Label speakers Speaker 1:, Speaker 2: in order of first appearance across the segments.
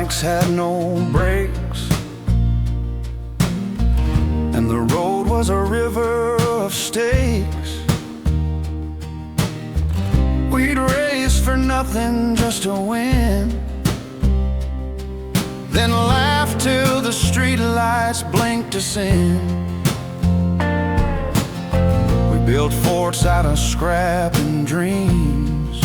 Speaker 1: bikes had no brakes, and the road was a river of stakes. We'd race for nothing just to win, then laugh till the streetlights blinked us in. We built forts out of scrap and dreams,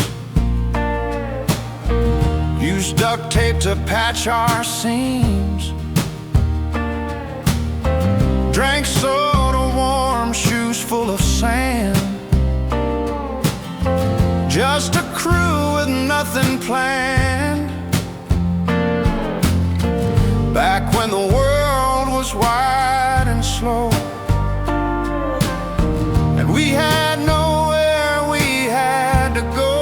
Speaker 1: used duct tape to patch our seams, drank soda warm, shoes full of sand. Just a crew with nothing planned. Back when the world was wide and slow, and we had nowhere we had to go.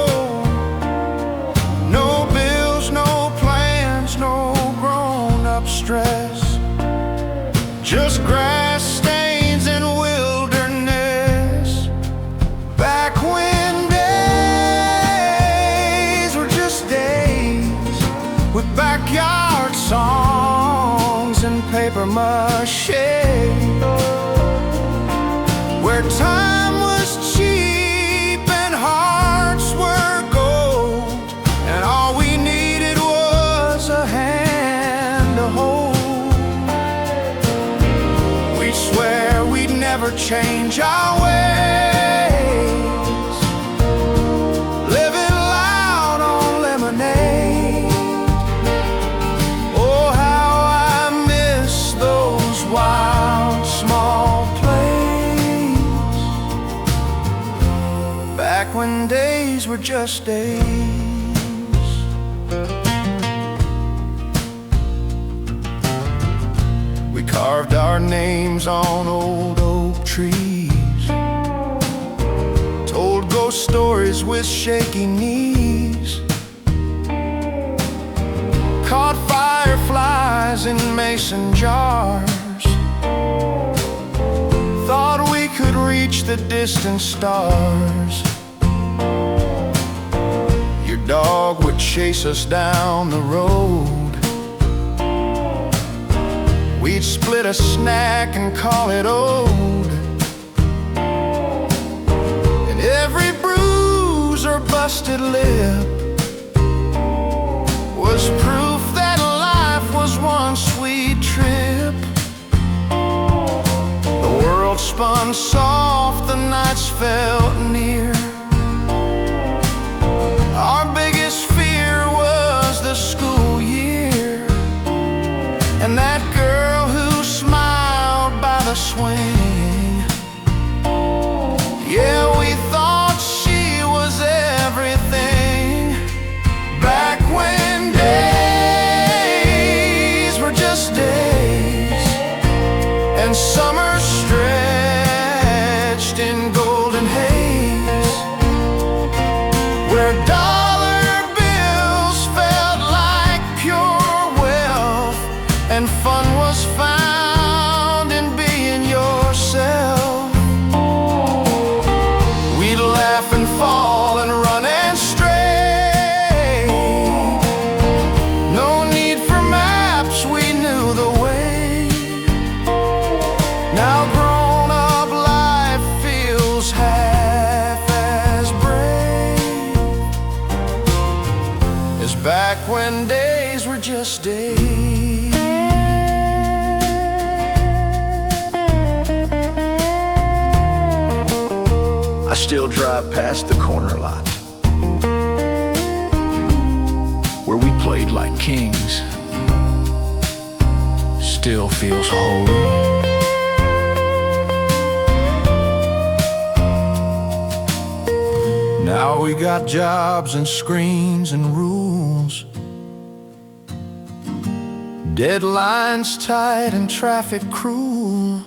Speaker 1: No bills, no plans, no grown-up stress, just grass stains and wilderness. Back when days were just days, with backyard songs and paper mache, where time was cheap and hearts were gold, and all we needed was a hand to hold. We'd swear we'd never change our ways, living loud on lemonade. Oh, how I miss those wild small plays, back when days were just days. We carved our names on old oak trees, told ghost stories with shaky knees, caught fireflies in mason jars, thought we could reach the distant stars. Your dog would chase us down the road, we'd split a snack and call it old. And every bruise or busted lip was proof that life was one sweet trip. The world spun soft, the nights felt near. Our biggest fear was the school year, and that girl who smiled by the swing. Yeah, we thought she was everything. Back when days were just days, and summer stretched in golden haze, where dollar bills felt like pure wealth, and fun was found in being yourself. We'd laugh and fall and run and stray. No need for maps, we knew the way. Now grown-up life feels half as brave as back when days were just days. I still drive past the corner lot where we played like kings. Still feels holy. Now we got jobs and screens and rules, deadlines tight and traffic cruel.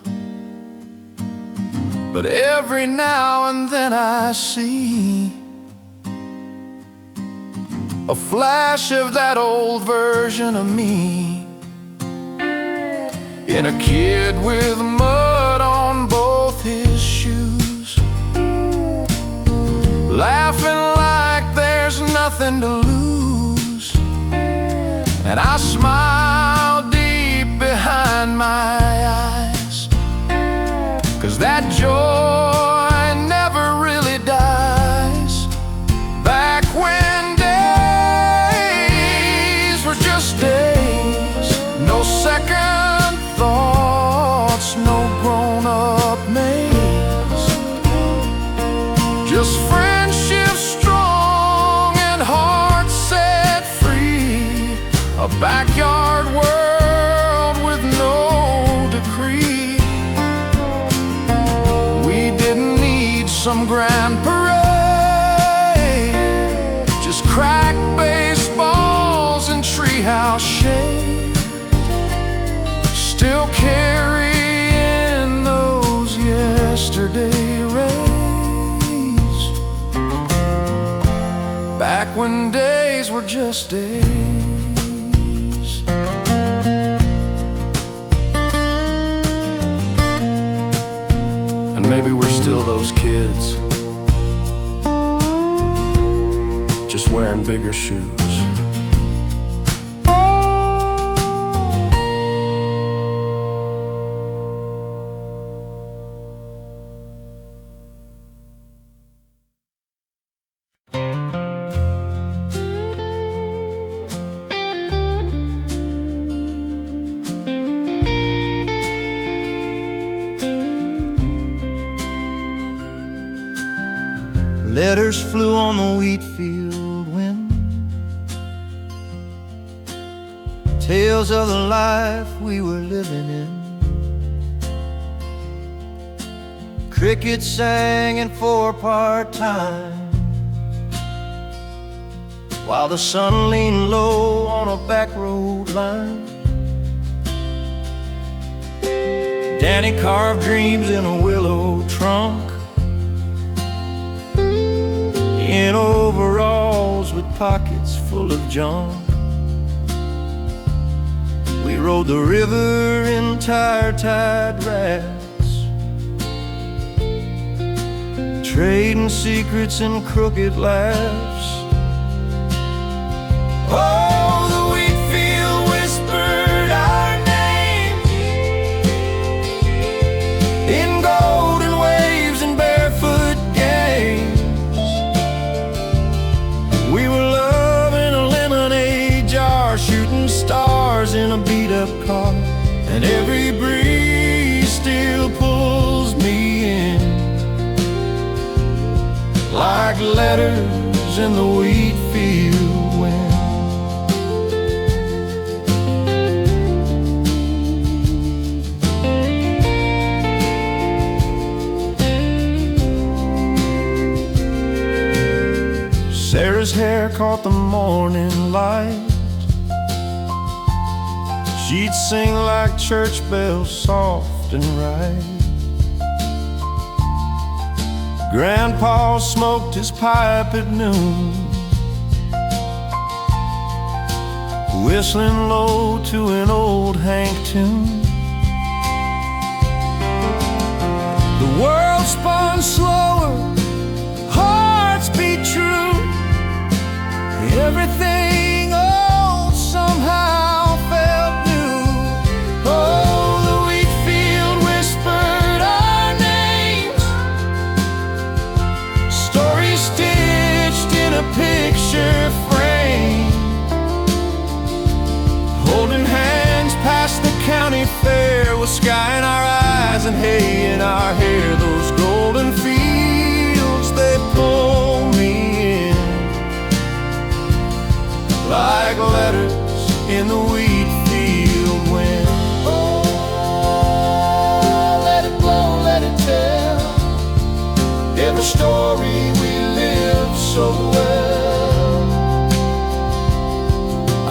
Speaker 1: But every now and then I see a flash of that old version of me, in a kid with mud on both his shoes, laughing like there's nothing to lose, and I smile deep behind my eyes, 'cause that joy never really dies. Back when days were just days, no second thoughts, no grown-up maze, just friendship strong and hearts set free, a backyard world with no decree. We didn't need some grand parade, just cracked baseballs and treehouse shade, still carrying those yesterday rays. Back when days were just days. And maybe we're still those kids, just wearing bigger shoes.
Speaker 2: Letters flew on the Wheatfield wind, tales of the life we were living in. Crickets sang in 4-part time, while the sun leaned low on a back road line. Danny carved dreams in a willow trunk, in overalls with pockets full of junk. We rode the river in tire-tied rafts, trading secrets and crooked laughs. Oh, the Wheatfield whispered our names in golden waves and barefoot games. We were loving a lemonade jar, shooting stars in a beat-up car, and every breeze still pulls me in, like letters in the Wheatfield wind. Sarah's hair caught the morning light. She'd sing like church bells, soft and right. Grandpa smoked his pipe at noon, whistling low to an old Hank tune. The world spun slower, hearts beat true. Everything old somehow felt new. Oh, the Wheatfield whispered our names, stories stitched in a picture frame, holding hands past the county fair, with sky in our eyes and hay in our hair. Those golden fields, they pull me in, like letters in the Wheatfield wind. Oh, let it blow, let it tell every story we live so well.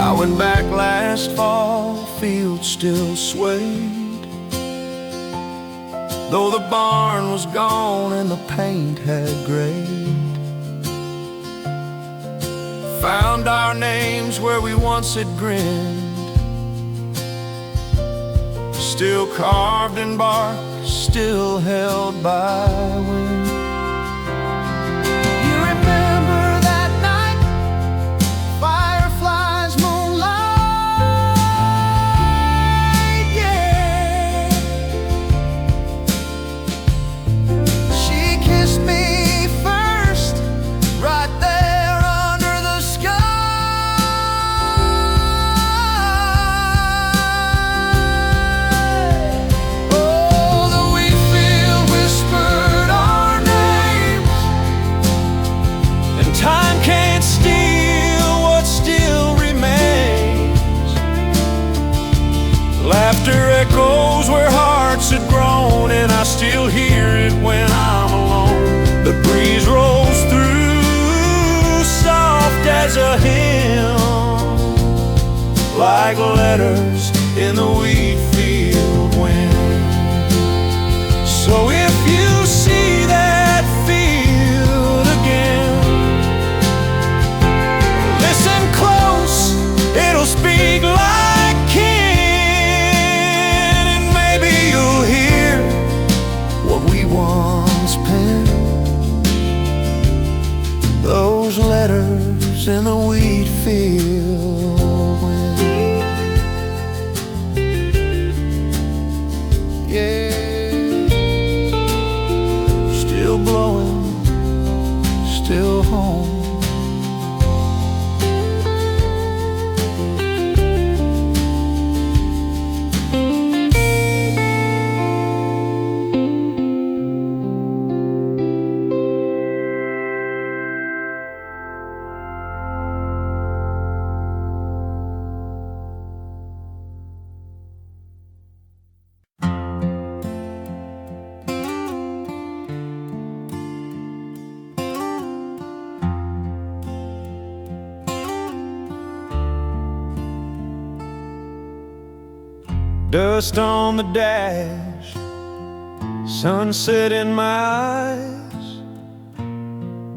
Speaker 2: I went back last fall, fields still swayed, though the barn was gone and the paint had grayed. Found our names where we once had grinned, still carved in bark, still held by wind. You remember that night, fireflies, moonlight, laughter echoes where hearts had grown, and I still hear it when I'm alone. The breeze rolls through soft as a hymn, like letters in the Wheatfield wind. So if you see that field again, listen close, it'll speak like kin, and maybe you'll hear what we once penned, those letters in the Wheatfield wind. Yeah, still blowing, still home. Dust on the dash, sunset in my eyes,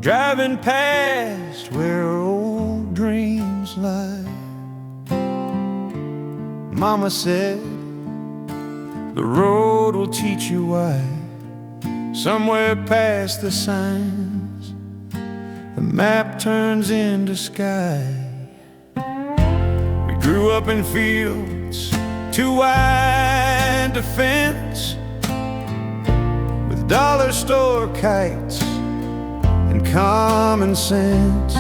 Speaker 2: driving past where old dreams lie. Mama said the road will teach you why. Somewhere past the signs, the map turns into sky. We grew up in fields too wide to fence, with dollar store kites and common sense.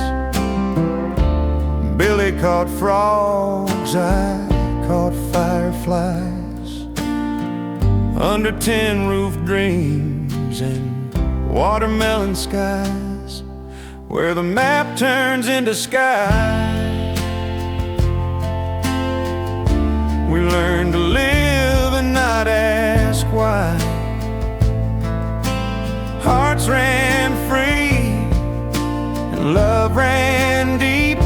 Speaker 2: Billy caught frogs, I caught fireflies, under tin roof dreams and watermelon skies, where the map turns into sky. We learned to live and not ask why. Hearts ran free and love ran deep,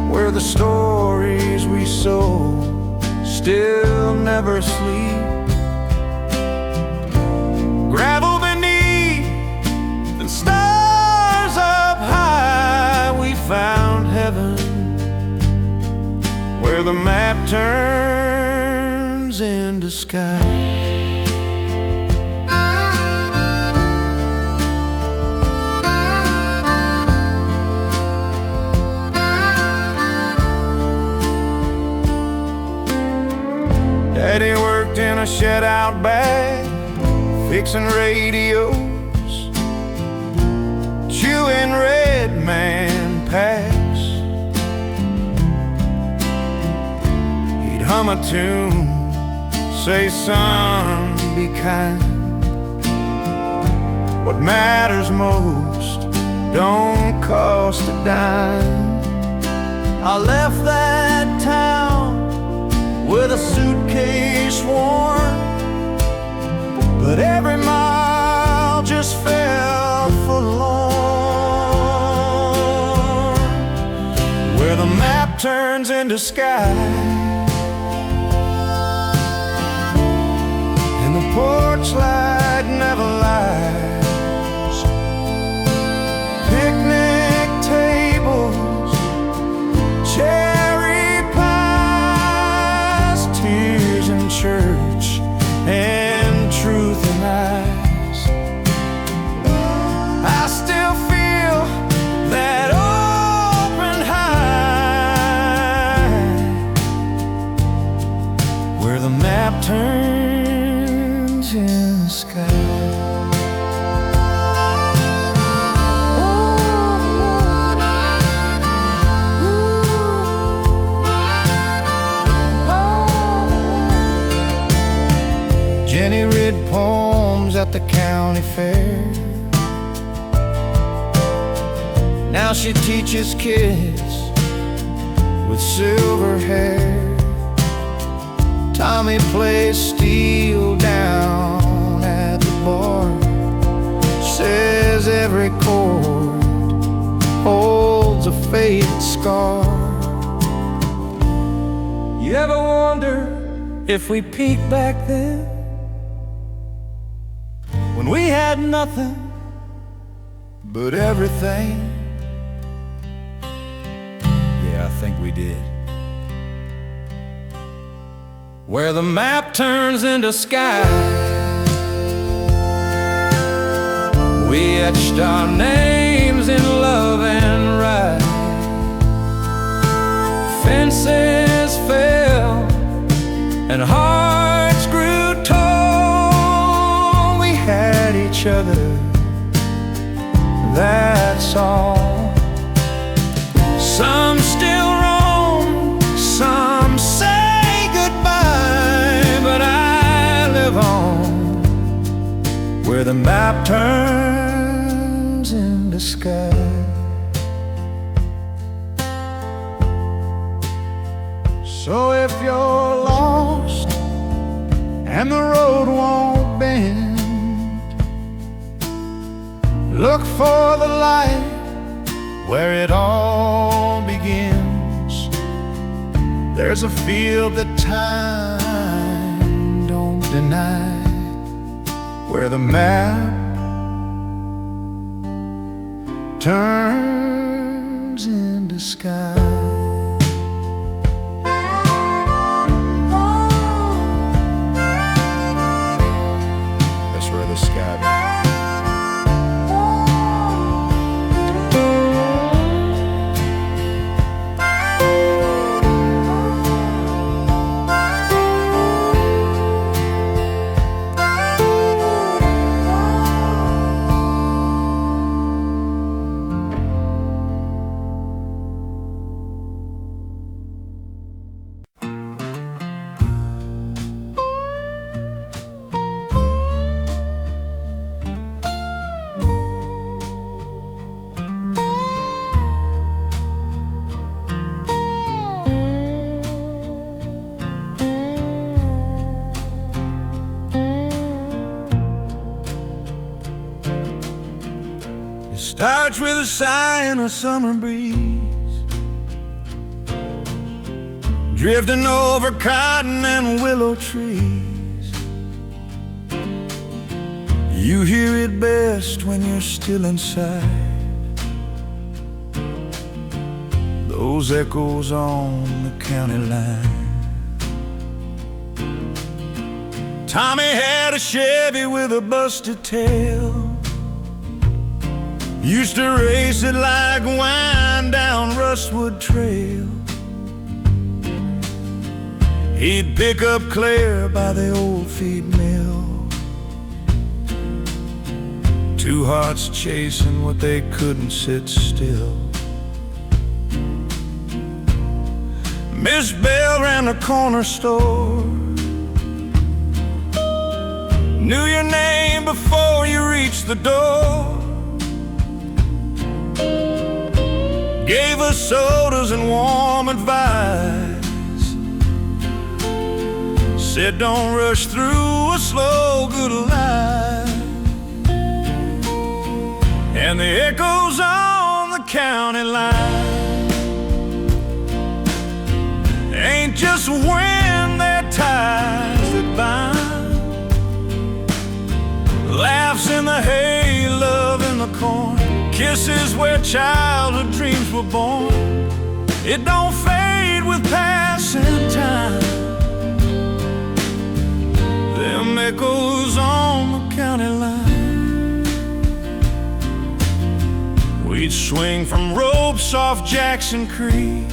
Speaker 2: where the stories we sold still never sleep. Gravel beneath and stars up high, we found heaven, where the map turns into sky. Daddy worked in a shed out back, fixing radios, chewing Red Man packs. Hum a tune, say son, be kind. What matters most don't cost a dime. I left that town with a suitcase worn, but every mile just felt forlorn, where the map turns into sky. Porch light never lies. Picnic tables, cherry pies, tears in church and truth in eyes. I still feel that open high, where the map turns in the sky. Jenny read poems at the county fair. Now she teaches kids with silver hair. Tommy
Speaker 1: me play steel down at the bar. Says every chord holds a faded scar. You ever wonder if we peaked back then, when we had nothing but everything? Yeah, I think we did. Where the map turns into sky, we etched our names in love and right. Fences fell and hearts grew tall. We had each other, that's all. Some still roam, some say goodbye, but I live on where the map turns into sky. So if you're lost and the road won't bend, look for the light where it all begins. There's a field that time don't deny, where the map turns into sky. That's where the sky is. Starts with a sigh and a summer breeze, drifting over cotton and willow trees. You hear it best when you're still inside, those echoes on the county line. Tommy had a Chevy with a busted tail, used to race it like wine down Rustwood Trail. He'd pick up Claire by the old feed mill, two hearts chasing what they couldn't sit still. Miss Bell ran the corner store, knew your name before you reached the door. Gave us sodas and warm advice, said don't rush through a slow good life. And the echoes on the county line ain't just wind, they're ties that bind. Laughs in the hay, love in the corn, kisses where childhood dreams were born. It don't fade with passing time, them echoes on the county line. We'd swing from ropes off Jackson Creek,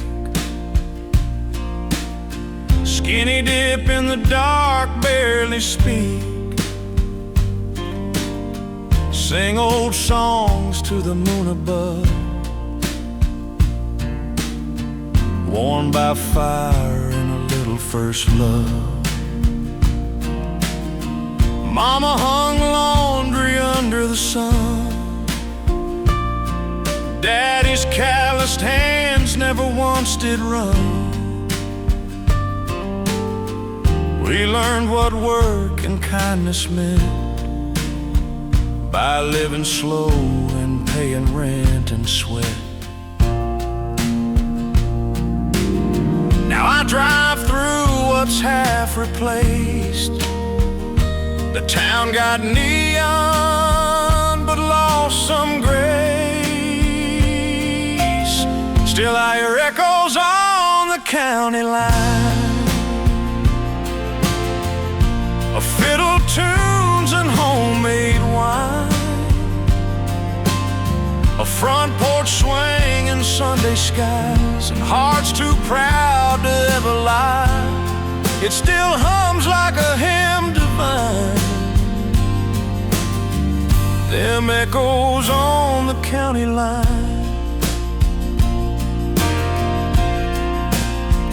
Speaker 1: skinny dip in the dark, barely speak, sing old songs to the moon above, warmed by fire and a little first love. Mama hung laundry under the sun, Daddy's calloused hands never once did run. We learned what work and kindness meant by living slow and paying rent and sweat. Now I drive through what's half replaced. The town got neon but lost some grace. Still I hear echoes on the county line of fiddle tunes and homemade wine, a front porch swing in Sunday skies, and hearts too proud to ever lie. It still hums like a hymn divine, them echoes on the county line,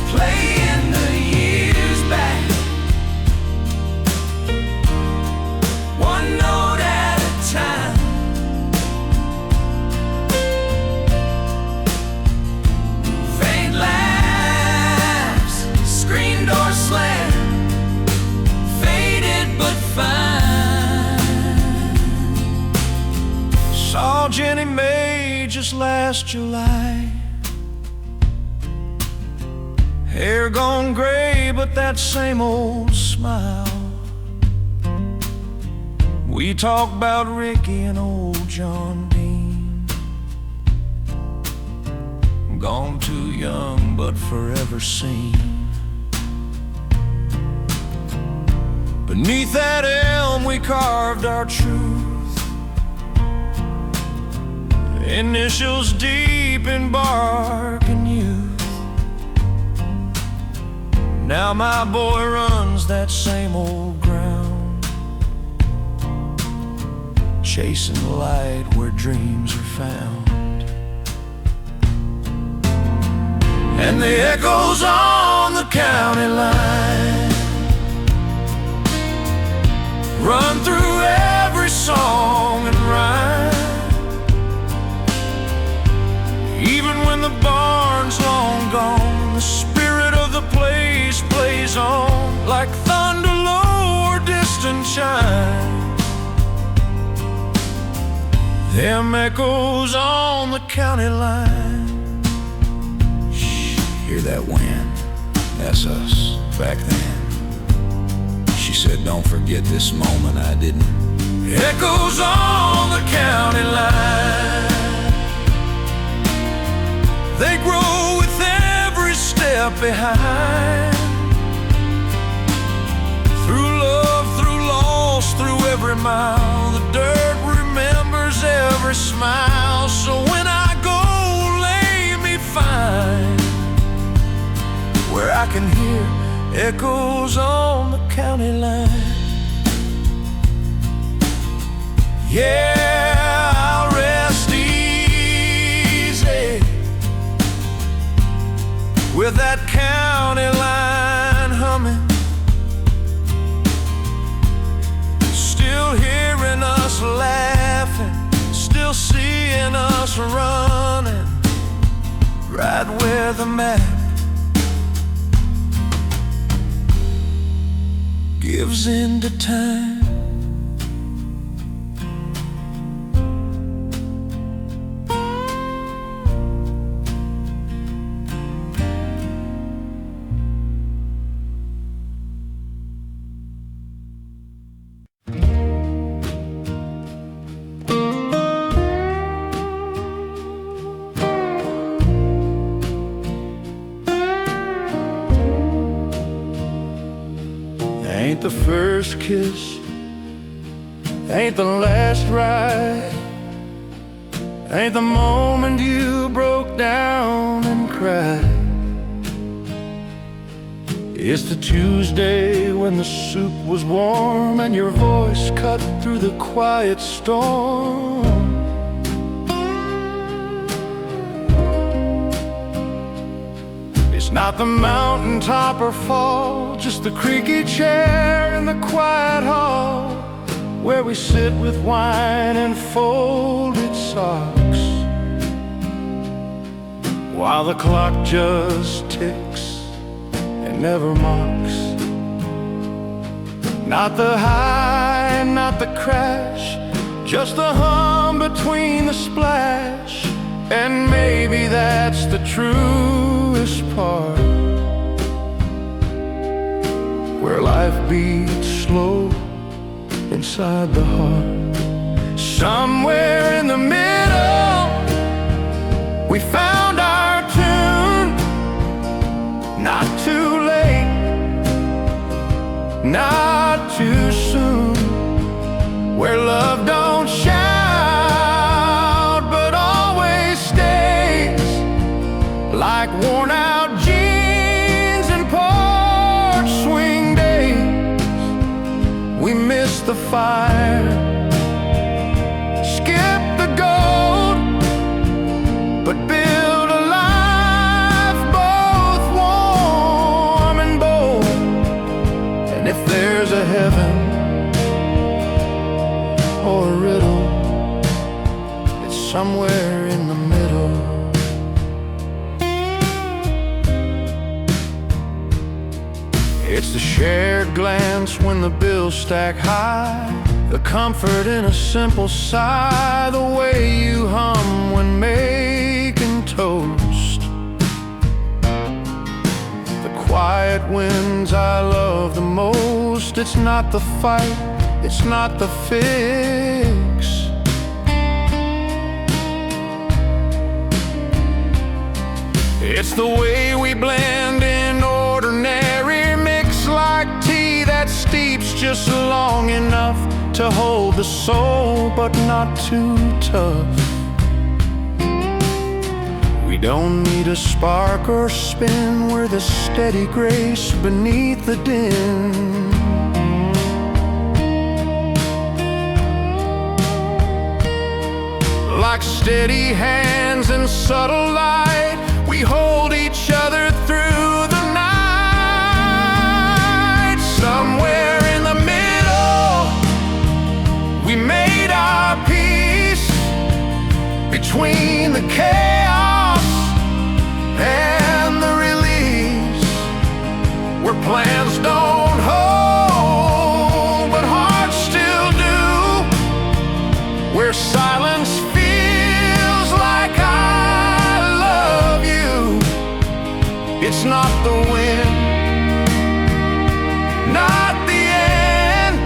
Speaker 1: playing the years back, one note at a time. Faint laughs, screen door slam, faded but fine. Saw Jenny Mae just last July, hair gone gray but that same old smile. We talk about Ricky and old John Dean, gone too young but forever seen. Beneath that elm we carved our truth, initials deep in bark and youth. Now my boy runs that same old ground, chasing the light where dreams are found. And the echoes on the county line run through every song and rhyme. Even when the barn's long gone, the spirit of the place plays on like thunder low or distant chime. Them echoes on the county line. Shh, hear that wind? That's us back then. She said, don't forget this moment I didn't. Echoes on the county line, they grow with every step behind. Through love, through loss, through every mile, the dirt remembers every smile. So when I go, lay me find where I can hear echoes on the county line. Yeah, I'll rest easy with that county line humming, still hearing us laughing, still seeing us running, right where the map gives into time. Ain't the first kiss, ain't the last ride, ain't the moment you broke down and cried. It's the Tuesday when the soup was warm and your voice cut through the quiet storm. It's not the mountaintop or fall, just the creaky chair in the quiet hall where we sit with wine and folded socks while the clock just ticks and never mocks. Not the high, not the crash, just the hum between the splash. And maybe that's the truest part, where life beats slow inside the heart. Somewhere in the middle, we found our tune. Not too late, not too soon, where love don't shout but always stays, like worn out jeans and porch swing days. We miss the fire, skip the gold, but build a life both warm and bold. And if there's a heaven or a riddle, it's somewhere in the middle. It's the shared glance when the bills stack high, the comfort in a simple sigh, the way you hum when making toast, the quiet wins I love the most. It's not the fight, it's not the fix, it's the way we blend in ordinary, mix like tea that steeps just long enough to hold the soul, but not too tough. We don't need a spark or spin, we're the steady grace beneath the din. Like steady hands in subtle light, we hold each other through the night. Somewhere in the middle, we made our peace between the chaos and the release, where plans don't hold but hearts still do, where silence feels like I love you. It's not the win, not the end,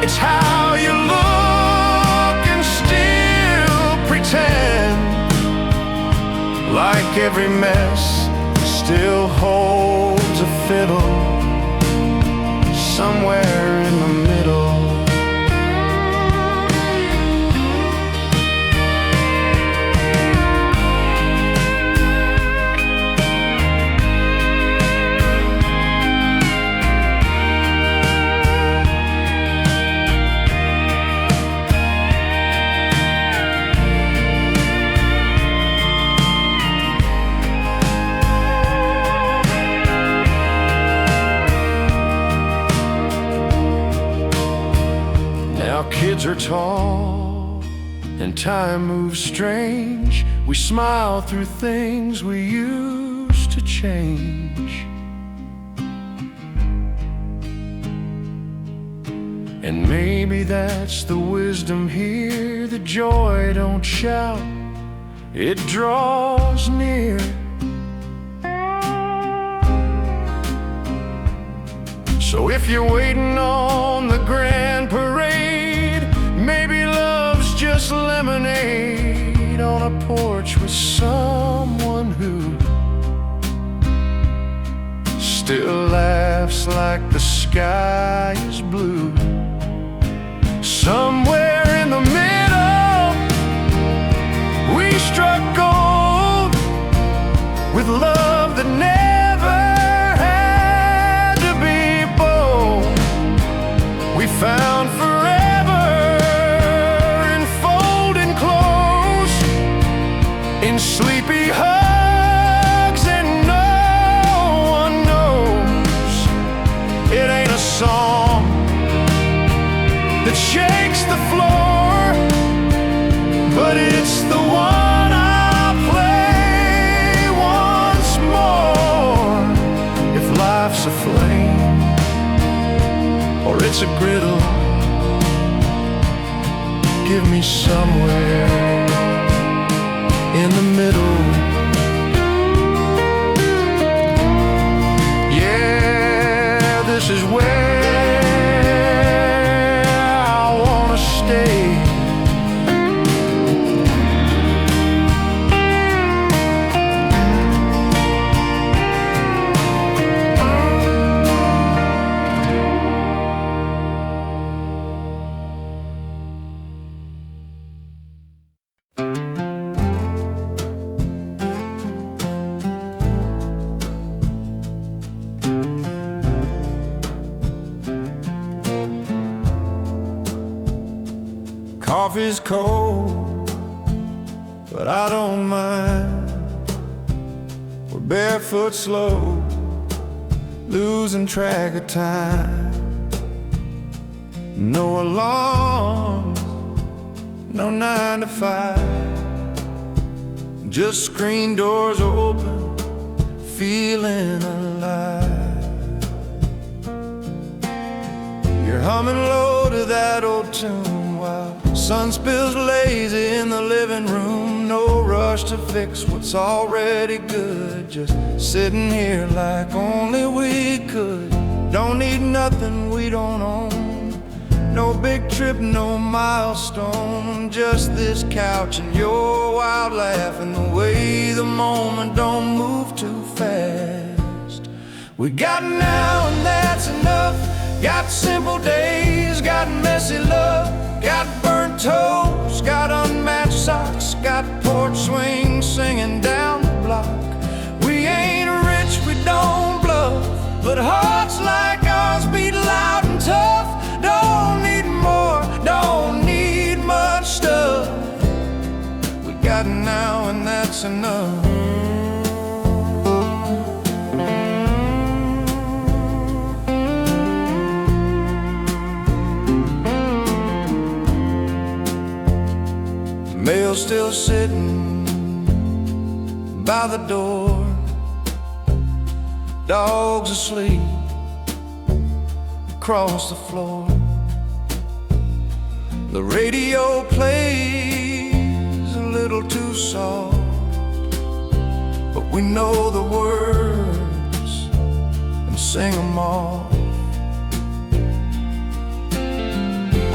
Speaker 1: it's how you look and still pretend, like every mess still holds a fiddle somewhere in the middle. Kids are tall and time moves strange. We smile through things we used to change. And maybe that's the wisdom here. The joy don't shout, it draws near. So if you're waiting on the grand parade, maybe love's just lemonade on a porch with someone who still laughs like the sky is blue. Somewhere in the middle, we struck gold with love that never had to be bold. We found forever enfolding close in sleepy hugs, and no one knows. It ain't a song that shakes the floor, but it's the one I'll play once more. If life's a flame, it's a griddle. Give me somewhere in the middle. Yeah, this is where I wanna stay. Coffee's cold, but I don't mind. We're barefoot slow, losing track of time. No alarms, no 9 to 5. Just screen doors open, feeling alive. You're humming low to that old tune while sun spills lazy in the living room. No rush to fix what's already good, just sitting here like only we could. Don't need nothing we don't own, no big trip, no milestone. Just this couch and your wild laugh, and the way the moment don't move too fast. We got now and that's enough. Got simple days, got messy love, got burnt toast, got unmatched socks, got porch swings singing down the block. We ain't rich, we don't bluff, but hearts like ours beat loud and tough. Don't need more, don't need much stuff. We got now and that's enough. Mail still sitting by the door, dogs asleep across the floor. The radio plays a little too soft, but we know the words and sing them all.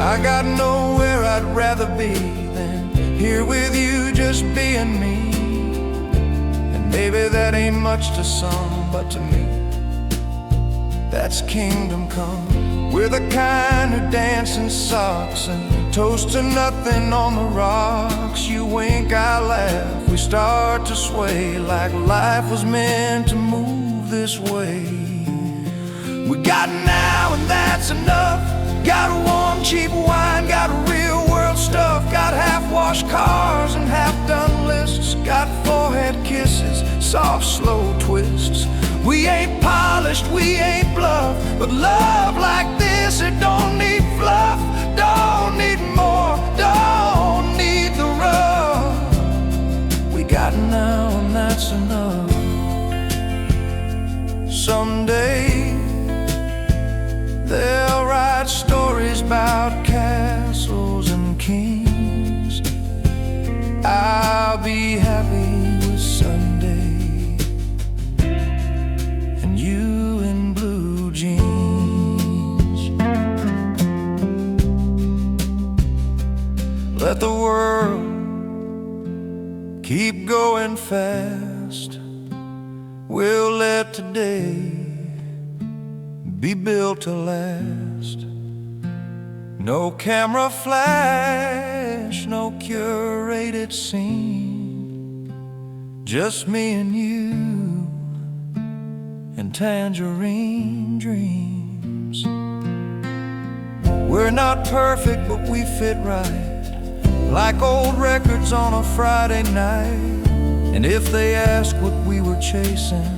Speaker 1: I got nowhere I'd rather be than here with you, just being me. And maybe that ain't much to some, but to me, that's kingdom come. We're the kind who dance in socks and toast to nothing on the rocks. You wink, I laugh, we start to sway like life was meant to move this way. We got now and that's enough. Got a warm, cheap wine, got real world stuff, got half-washed cars and half-done lists, got forehead kisses, soft, slow twists. We ain't polished, we ain't bluff, but love like this, it don't need fluff, don't need more, don't need the rough. We got now and that's enough. Someday they'll write stories about castles and kings. I'll be happy with Sunday and you in blue jeans. Let the world keep going fast. We'll let today be built to last. No camera flash, no curated scene, just me and you and tangerine dreams. We're not perfect, but we fit right, like old records on a Friday night. And if they ask what we were chasing,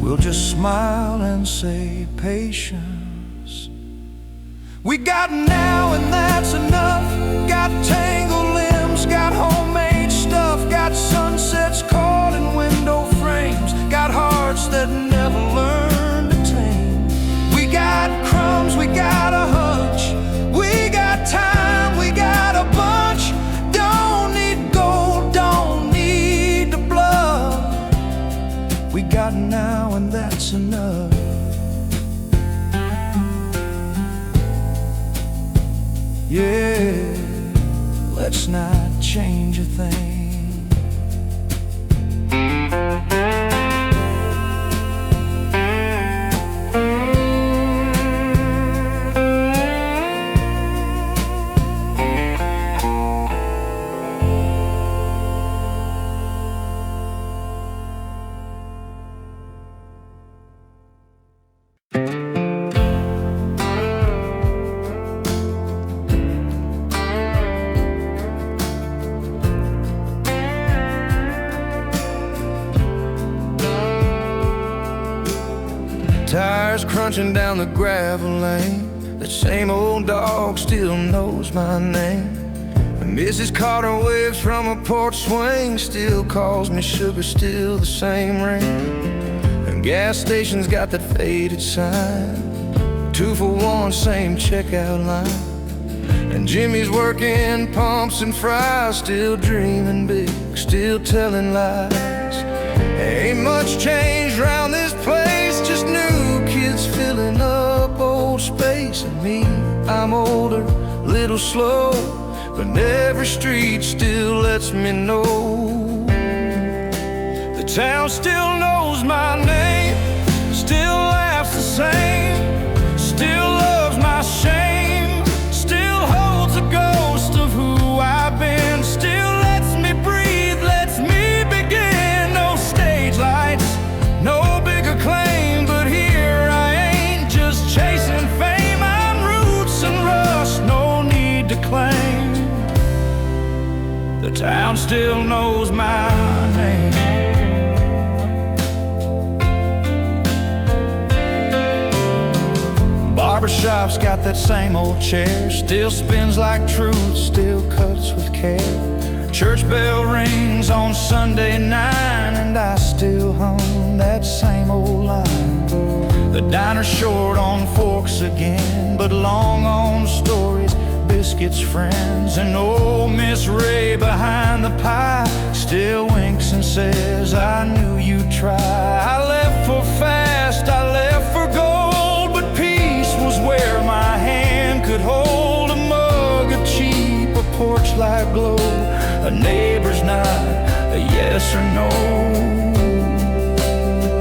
Speaker 1: we'll just smile and say patience. We got now and that's enough. Got tangled limbs, got homemade stuff, got sunsets caught in window frames, got hearts that never learned to tame. We got crumbs, we got let's not change a thing.
Speaker 3: Tires crunching down the gravel lane. That same old dog still knows my name. And Mrs. Carter waves from a porch swing, still calls me sugar, still the same ring. And gas station's got that faded sign, 2 for $1, same checkout line. And Jimmy's working pumps and fries, still dreaming big, still telling lies. Ain't much change round this place, just new kids filling up old space. And me, I'm older, little slow, but every street still lets me know. The town still knows my name, still laughs the same, still loves my shame, still holds a ghost of who I've been, still lets me breathe, lets me begin. No stage lights, no big acclaim, but here I ain't just chasing fame. I'm roots and rust, no need to claim. The town still knows my name. Barbershop's got that same old chair, still spins like truth, still cuts with care. Church bell rings on Sunday night, and I still hum that same old line. The diner's short on forks again, but long on stories, biscuits, friends. And old Miss Ray behind the pie still winks and says, I knew you'd try. I left for fast, I left for gold, but peace was where my hand could hold. A mug of cheap, a porch light glow, a neighbor's nod, a yes or no.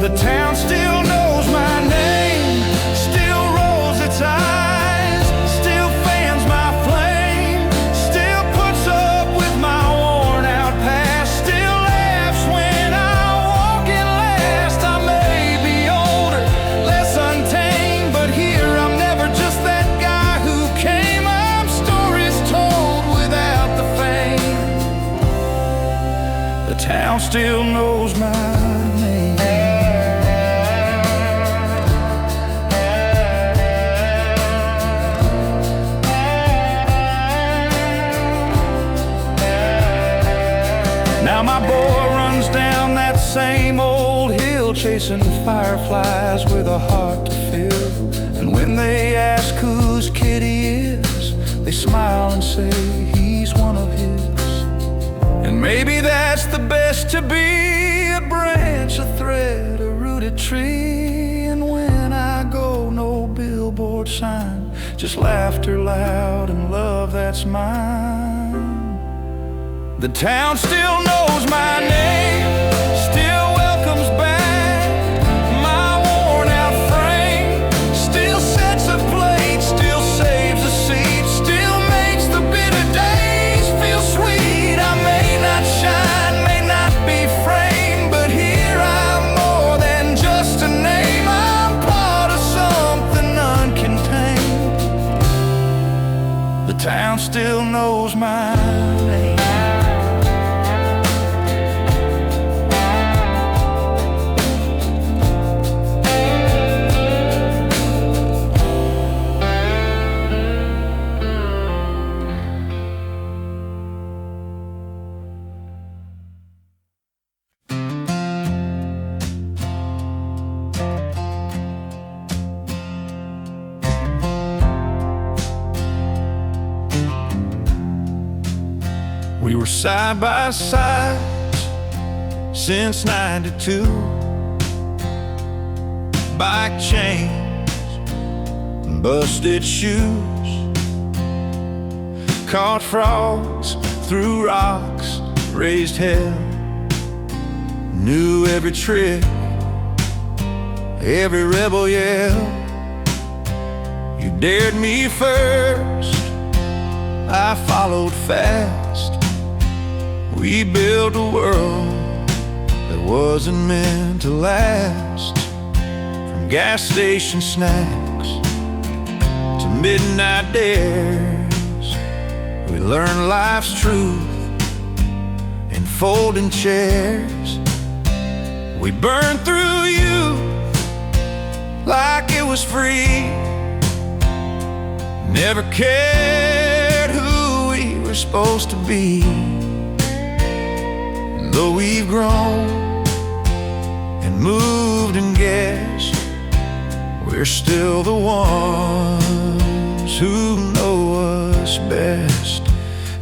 Speaker 3: The town still knows my name, still rolls its eyes, still fans my flame, still puts up with my worn out past, still laughs when I walk in last. I may be older, less untamed, but here I'm never just that guy who came. I'm stories told without the fame. The town still knows my name. Now my boy runs down that same old hill, chasing fireflies with a heart to fill. And when they ask whose kid he is, they smile and say he's one of his. And maybe that's the best to be, a branch, a thread, a rooted tree. And when I go, no billboard sign, just laughter loud and love that's mine. The town still knows my name, still welcomes back my worn out frame, still sets a plate, still saves a seat, still makes the bitter days feel sweet. I may not shine, may not be framed, but here I'm more than just a name. I'm part of something uncontained. The town still knows my name.
Speaker 2: We were side by side since '92. Bike chains, busted shoes, caught frogs
Speaker 1: through rocks, raised hell, knew every trick, every rebel yell. You dared me first, I followed fast. We built a world that wasn't meant to last. From gas station snacks to midnight dares, we learned life's truth in folding chairs. We burned through you like it was free. Never cared who we were supposed to be. And though we've grown and moved and guessed, we're still the ones who know us best.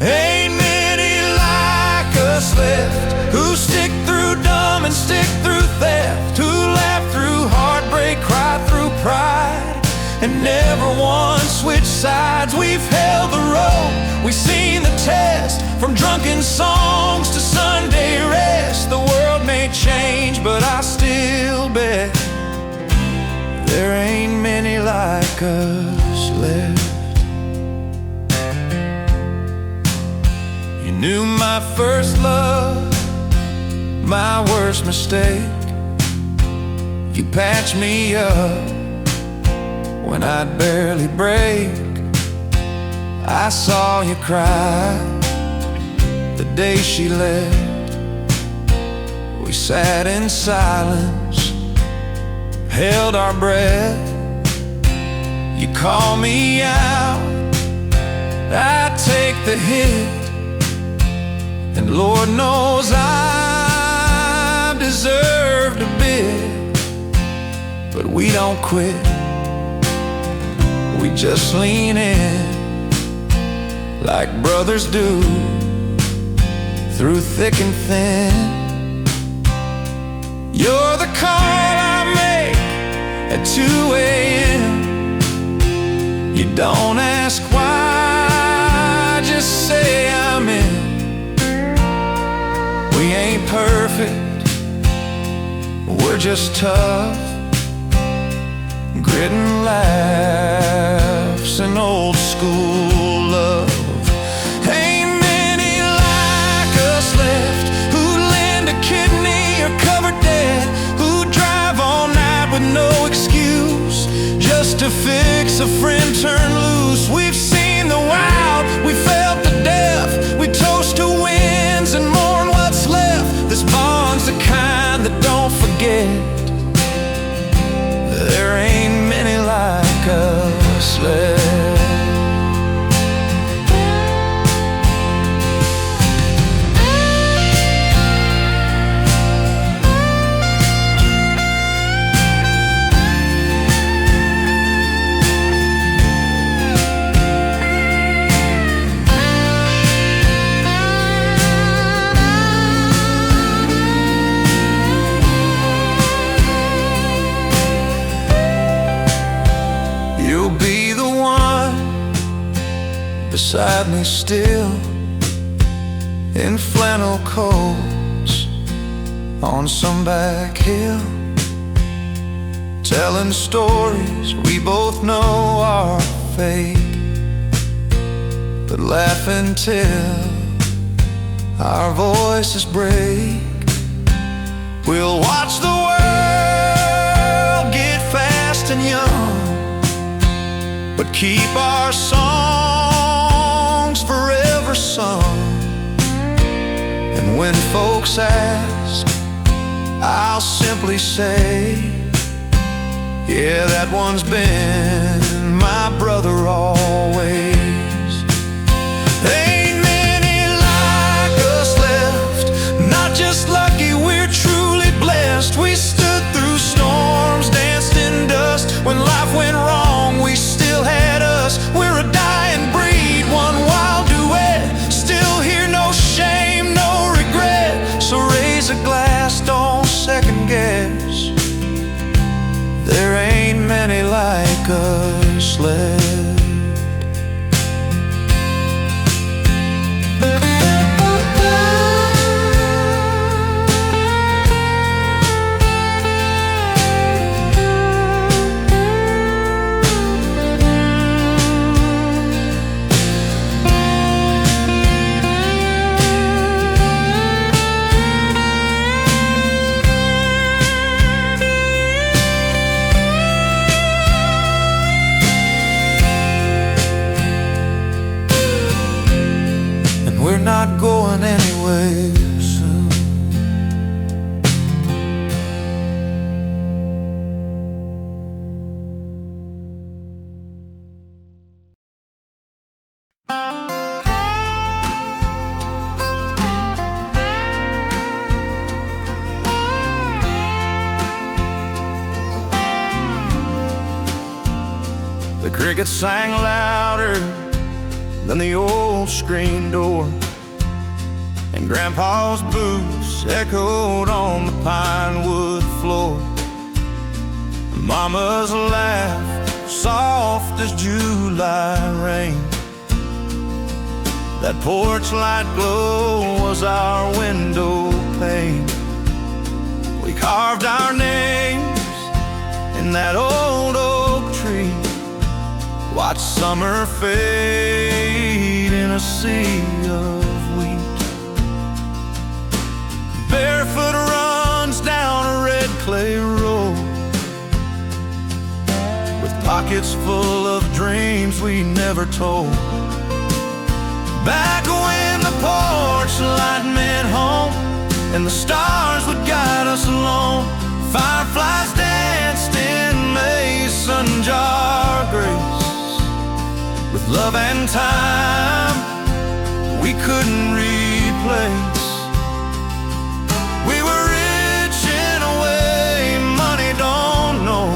Speaker 1: Ain't many like us left, who stick through dumb and stick through theft, who laugh through heartbreak, cry through pride, and never once switch sides. We've held the road, we've seen the test, from drunken songs to Sunday rest. The world may change, but I still bet there ain't many like us left. You knew my first love, my worst mistake. You patched me up when I'd barely break. I saw you cry the day she left. We sat in silence, held our breath. You call me out, I take the hit, and Lord knows I've deserved a bit. But we don't quit, we just lean in like brothers do, through thick and thin. You're the call I make at 2 a.m. You don't ask why, just say I'm in. We ain't perfect, we're just tough, grit and laughs and old school love. Ain't many like us left, who lend a kidney or cover debt, who drive all night with no excuse just to fix a friend turned loose. We've seen the wild, we felt the death, we toast to wins and mourn what's left. This bond's the kind that don't forget. There ain't many like us left. You'll be the one beside me still, in flannel coats on some back hill, telling stories we both know are fake, but laughing till our voices break. We'll watch the world get fast and young, but keep our songs forever sung. And when folks ask, I'll simply say, yeah, that one's been my brother always. Ain't many like us left, not just lucky, we're truly blessed. We stood through storms, danced in dust. When life went wrong, we still had us. We're a dying breed, one wild duet, still here, no shame, no regret. So raise a glass, don't second guess. There ain't many like us left.
Speaker 3: The crickets sang louder than the old screen door, and Grandpa's boots echoed on the pine wood floor. Mama's laugh, soft as July rain. That porch light glow was our window pane. We carved our names in that old oak tree, watched summer fade in a sea of wheat. Barefoot runs down a red clay road, with pockets full of dreams we never told. Back when the porch light meant home, and the stars would guide us along. Fireflies danced in mason jar grace, with love and time we couldn't replace. We were rich in a way money don't know,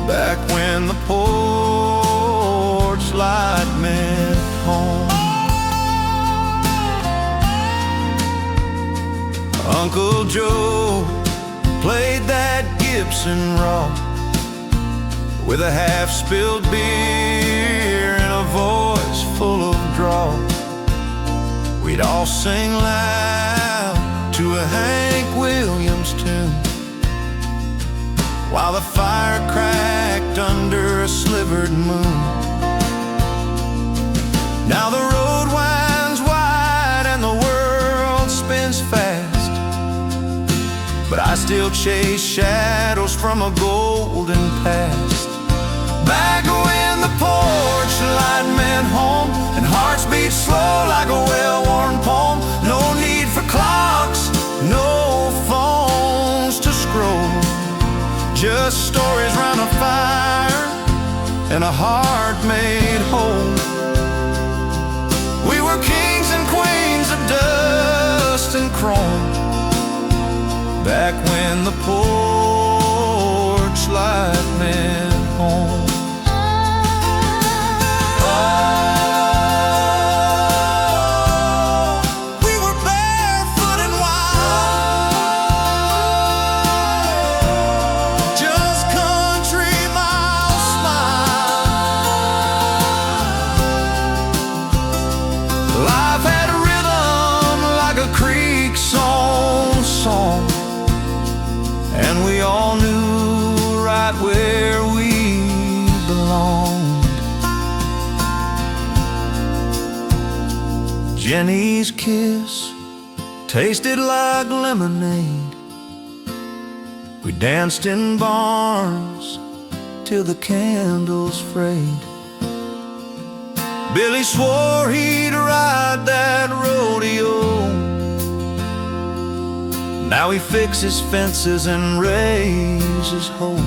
Speaker 3: back when the porch light meant home. Uncle Joe played that Gibson raw, with a half-spilled beer and a voice full of drawl. We'd all sing loud to a Hank Williams tune, while the fire cracked under a slivered moon. Now the road winds wide and the world spins fast, but I still chase shadows from a golden past. Back when the porch light meant home, and hearts beat slow like a well-worn poem. No need for clocks, no phones to scroll, just stories round a fire and a heart made whole. We were kings and queens of dust and chrome, back when the porch light meant home. We were barefoot and wild, just country miles smile. Life had a rhythm like a creek's own song, and we all knew right where we belonged. Jenny's kiss tasted like lemonade. We danced in barns till the candles frayed. Billy swore he'd ride that rodeo. Now he fixes fences and raises hope.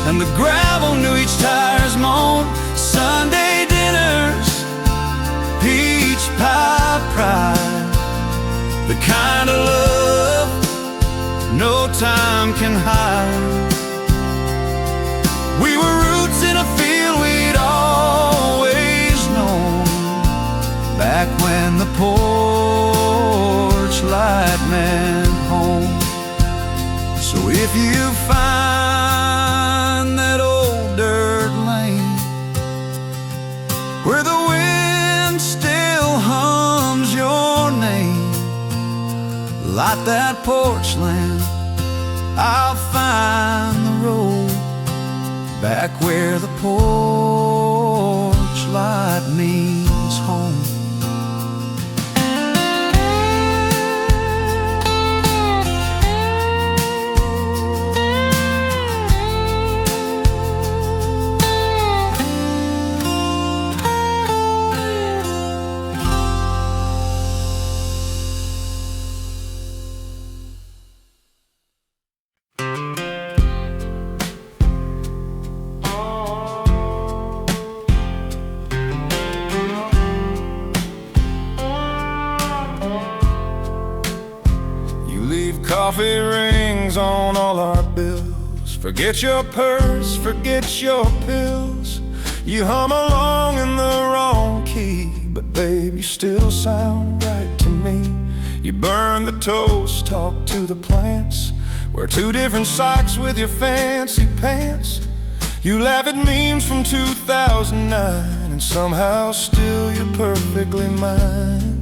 Speaker 3: And the gravel knew each tire's moan. Sunday dinners, peach pie pride, the kind of love no time can hide. We were roots in a field we'd always known, back when the porch light meant home. So if you find that old dirt lane where the wind still hums your name, light that porch lamp, I'll find the road back where the porch light means home.
Speaker 1: coffee rings on all our bills. Forget your purse, forget your pills. You hum along in the wrong key, but babe, you still sound right to me. You burn the toast, talk to the plants, wear two different socks with your fancy pants. You laugh at memes from 2009, and somehow still you're perfectly mine.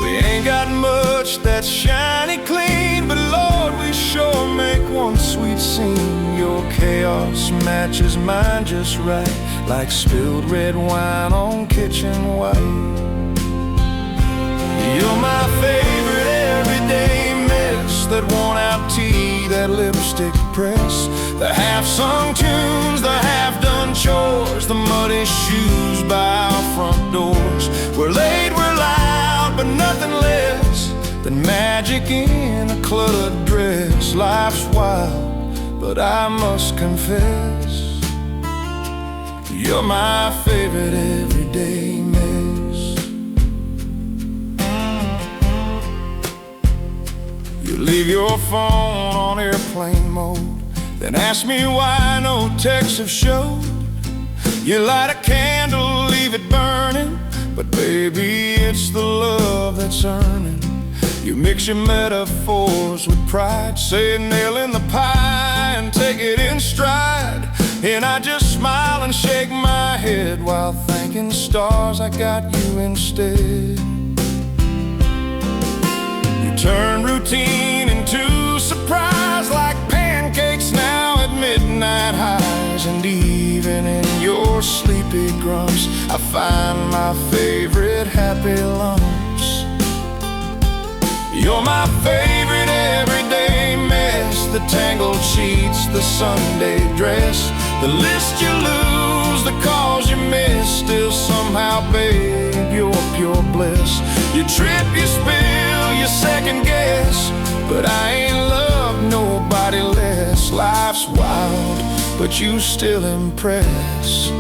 Speaker 1: We ain't got much that's shiny clean, but Lord, we sure make one sweet scene. Your chaos matches mine just right, like spilled red wine on kitchen white. You're my favorite everyday mess, that worn-out tee, that lipstick press, the half-sung tunes, the half-done chores, the muddy shoes by our front doors. We're late, we're loud, but nothing less than magic in a cluttered dress. Life's wild, but I must confess, you're my favorite everyday mess. You leave your phone on airplane mode, then ask me why no texts have showed. You light a candle, leave it burning, but baby, it's the love that's earning. You mix your metaphors with pride, say a nail in the pie and take it in stride. And I just smile and shake my head while thanking stars I got you instead. You turn routine into surprise, like pancakes now at midnight highs. And even in your sleepy grumps, I find my favorite happy lumps. You're my favorite everyday mess, the tangled sheets, the Sunday dress, the list you lose, the calls you miss. Still somehow, babe, you're pure bliss. You trip, you spill, you second guess, but I ain't loved nobody less. Life's wild, but you still impress.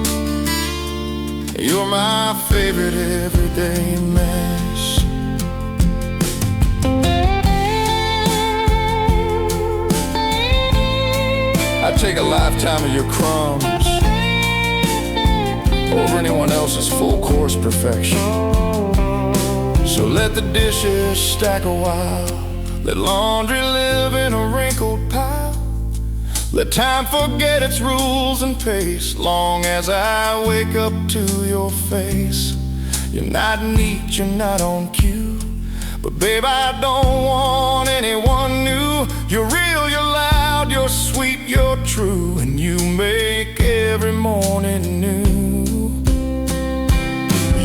Speaker 1: You're my favorite everyday mess. I'd take a lifetime of your crumbs over anyone else's full course perfection. So let the dishes stack a while, let laundry live in a wrinkled pile. Let time forget its rules and pace, long as I wake up to your face. You're not neat, you're not on cue, but babe, I don't want anyone new. You're real, you're loud, you're sweet, you're true, and you make every morning new.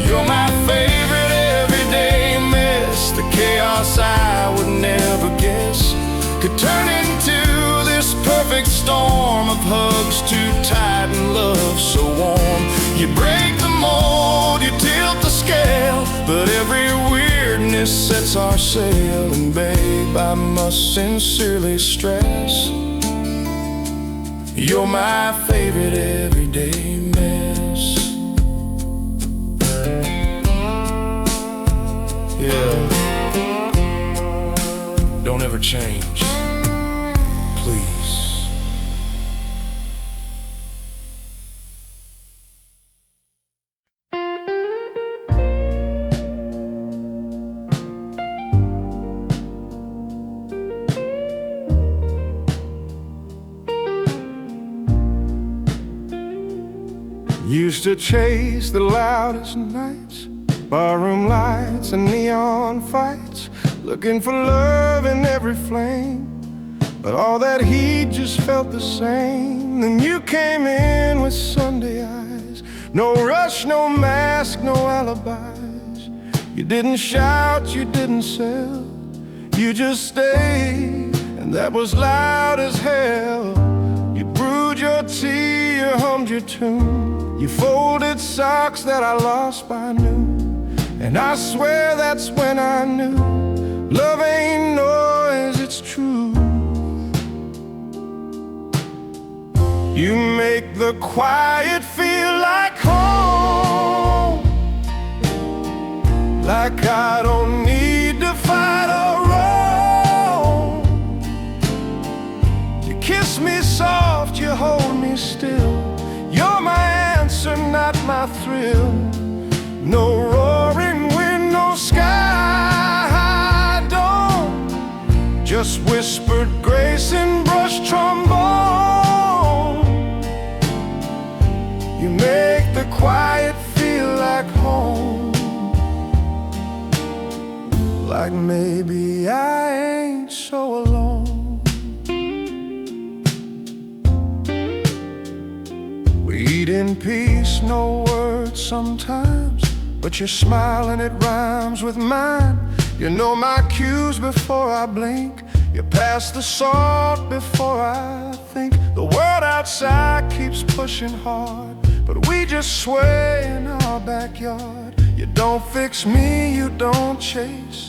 Speaker 1: You're my favorite everyday mess, the chaos I would never guess could turn into this perfect storm of hugs too tight and love so warm. You break the mold, you tilt the scale, but every weirdness sets our sail. And babe, I must sincerely stress, you're my favorite everyday mess. Yeah. Don't ever change, please. Used to chase the loudest nights, barroom lights and neon fights, looking for love in every flame. But all that heat just felt the same. Then you came in with Sunday eyes, no rush, no mask, no alibis. You didn't shout, you didn't sell, you just stayed, and that was loud as hell. You brewed your tea, you hummed your tune, you folded socks that I lost by noon. And I swear that's when I knew love ain't noise, it's true. You make the quiet feel like home, like I don't need to fight or run. like maybe I ain't so alone. We eat in peace, no words sometimes, but your smile and it rhymes with mine. You know my cues before I blink. You pass the salt before I think. The world outside keeps pushing hard, but we just sway in our backyard. You don't fix me, you don't chase.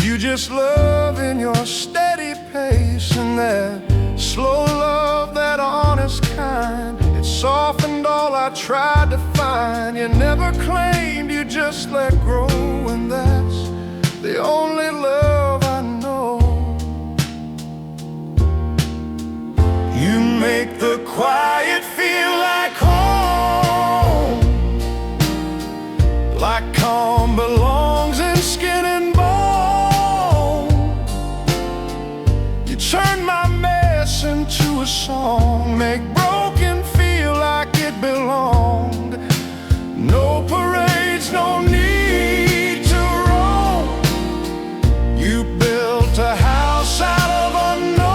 Speaker 1: You just love in your steady pace. And that slow love, that honest kind, it softened all I tried to find. You never claimed, you just let grow. And that's the only love I know. You make the quiet feel like home, like calm belongs in skin and bone. You turn my mess into a song, make broken feel like it belonged. No parades, no need to roam. You built a house out of unknown.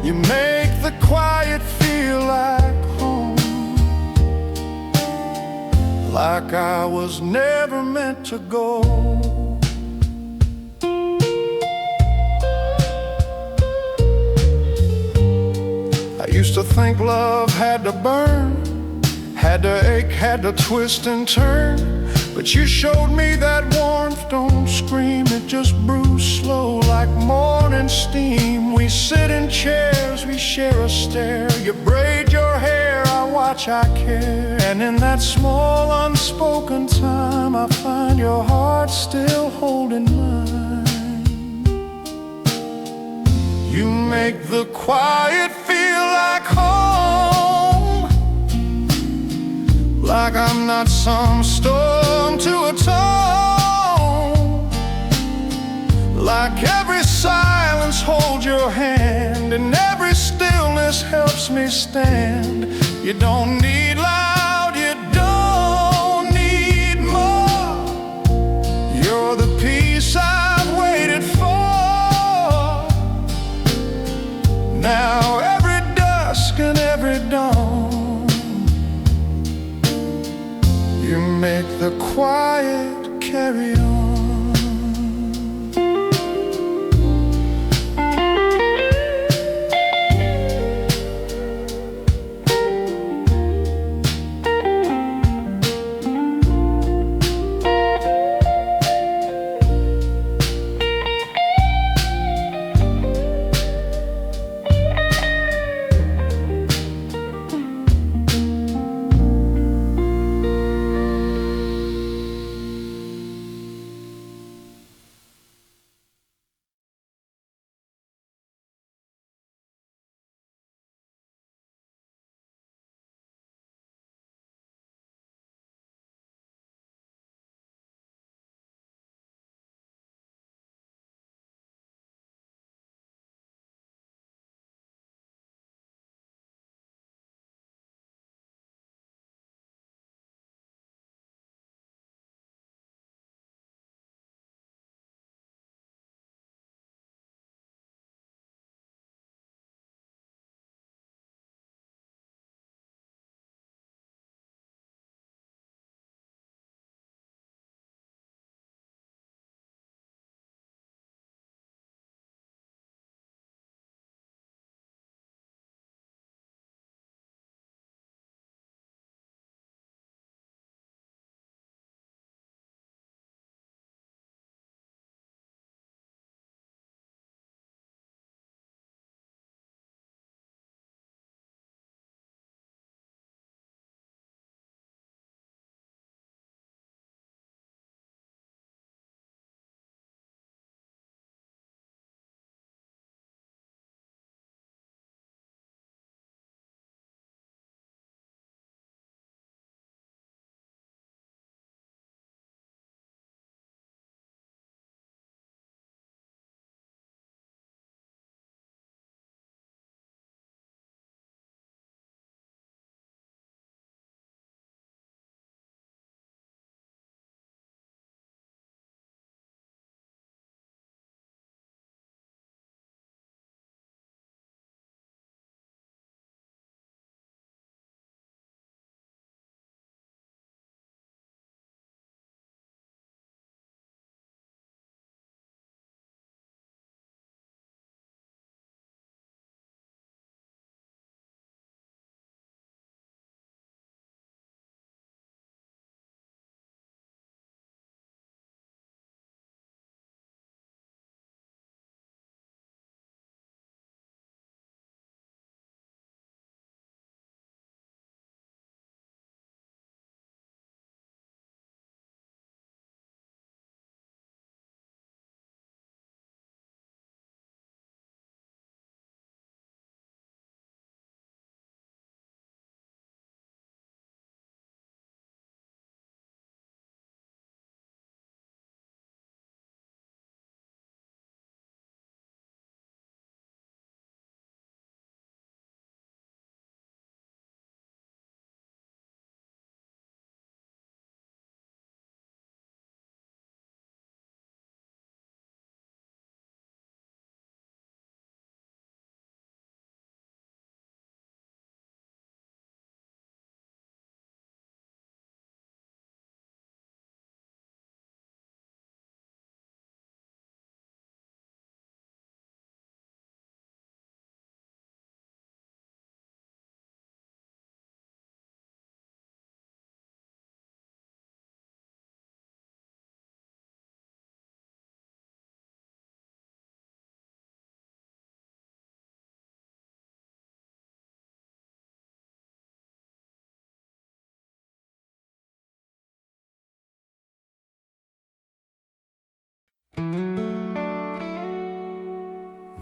Speaker 1: You make the quiet feel like home, like I was never meant to go. I used to think love had to burn, had to ache, had to twist and turn. But you showed me that warmth don't scream, it just brews slow like morning steam. We sit in chairs, we share a stare. You braid your hair, I watch, I care. And in that small unspoken time, I find your heart still holding mine. You make the quiet feel like home, like I'm not some storm to atone. Like every silence holds your hand, and every stillness helps me stand. You don't need loud, you don't need more. You're the peace I've waited for. Now every dusk and every dawn, you make the quiet carry on.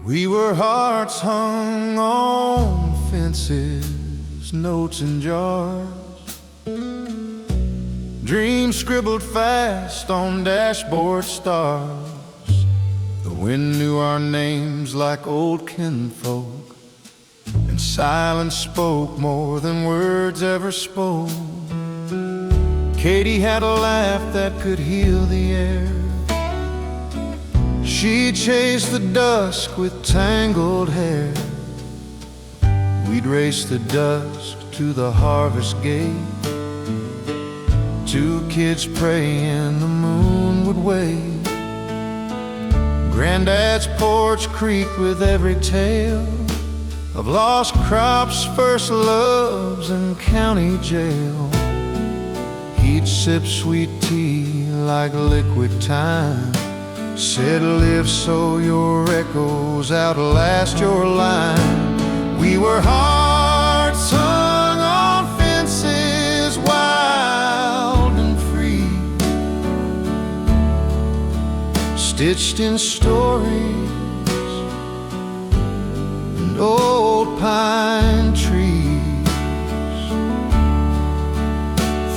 Speaker 1: We were hearts hung on fences, notes in jars, dreams scribbled fast on dashboard stars. The wind knew our names like old kinfolk, and silence spoke more than words ever spoke. Katie had a laugh that could heal the air. She chased the dusk with tangled hair. We'd race the dusk to the harvest gate. Two kids praying the moon would wait. Granddad's porch creaked with every tale of lost crops, first loves, and county jail. He'd sip sweet tea like liquid time, said live so your echoes outlast your line. We were hearts hung on fences, wild and free, stitched in stories and old pine trees.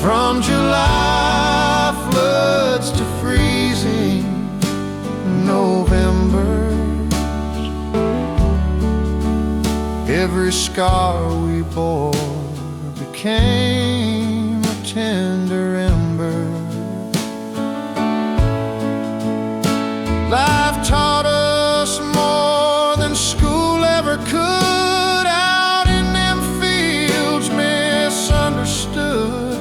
Speaker 1: From July floods to freezing Novembers, every scar we bore became a tender ember. Life taught us more than school ever could. Out in them fields misunderstood,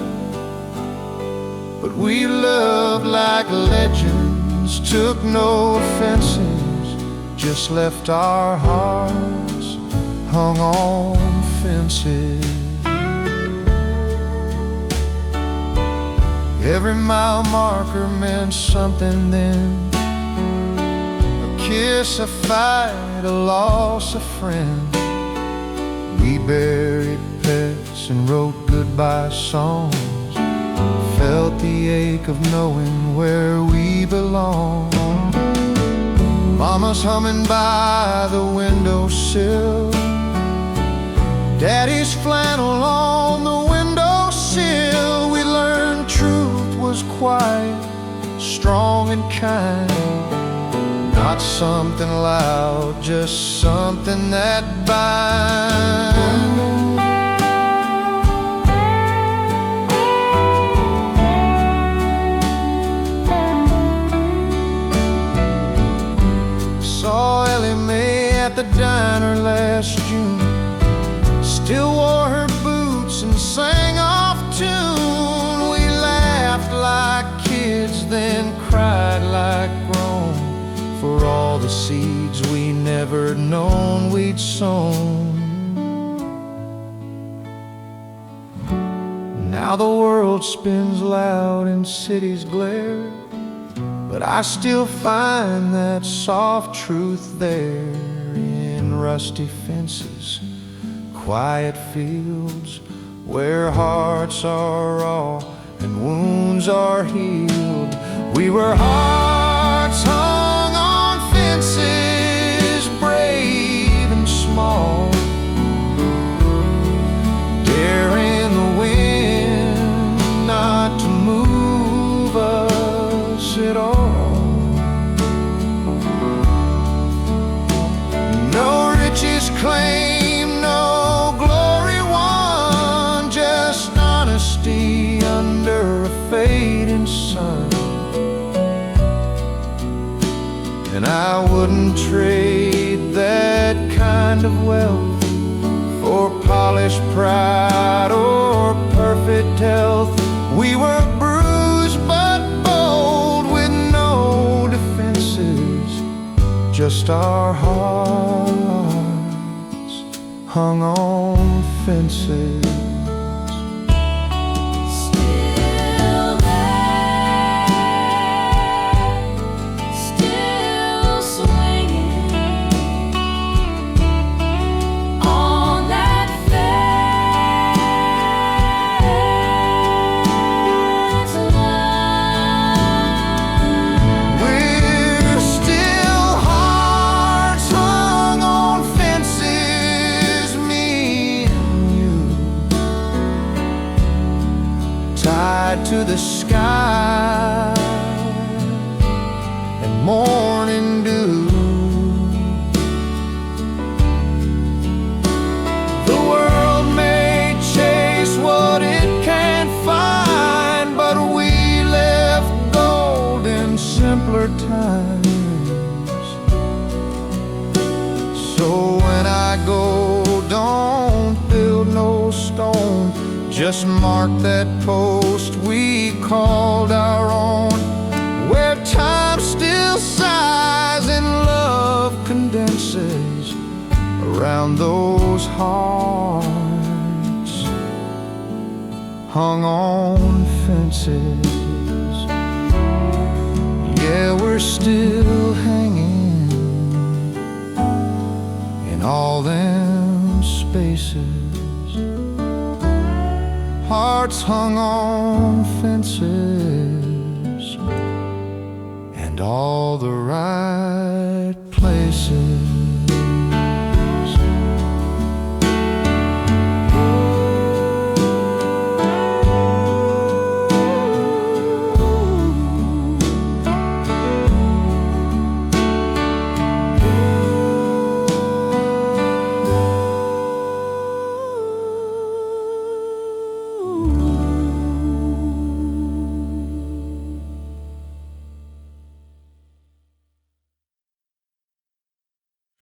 Speaker 1: but we loved like legends, took no offenses, just left our hearts hung on fences. Every mile marker meant something then. A kiss, a fight, a loss, a friend. We buried pets and wrote goodbye songs, felt the ache of knowing where we belong. Mama's humming by the windowsill, Daddy's flannel on the windowsill. We learned truth was quiet, strong and kind, not something loud, just something that binds. Saw Ellie Mae at the diner last June, still wore her boots and sang off tune. We laughed like kids, then cried like grown, for all the seeds we never known we'd sown. Now the world spins loud in cities' glare, but I still find that soft truth there in rusty fences, quiet fields where hearts are raw and wounds are healed. We were hearts hung on fences, brave and small, daring the wind not to move us at all. No riches claimed, no glory won, just honesty under a fading sun. And I wouldn't trade that kind of wealth for polished pride or perfect health. We were bruised but bold, with no defenses, just our hearts hung on fences. We're still hearts hung tied to the sky and morning dew. The world may chase what it can't find, but we left gold in simpler times. So when I go, don't build no stone, just mark that post we called our own, where time still sighs and love condenses around those hearts hung on fences. Yeah, we're still hanging in all them spaces, hearts hung on fences, and all the right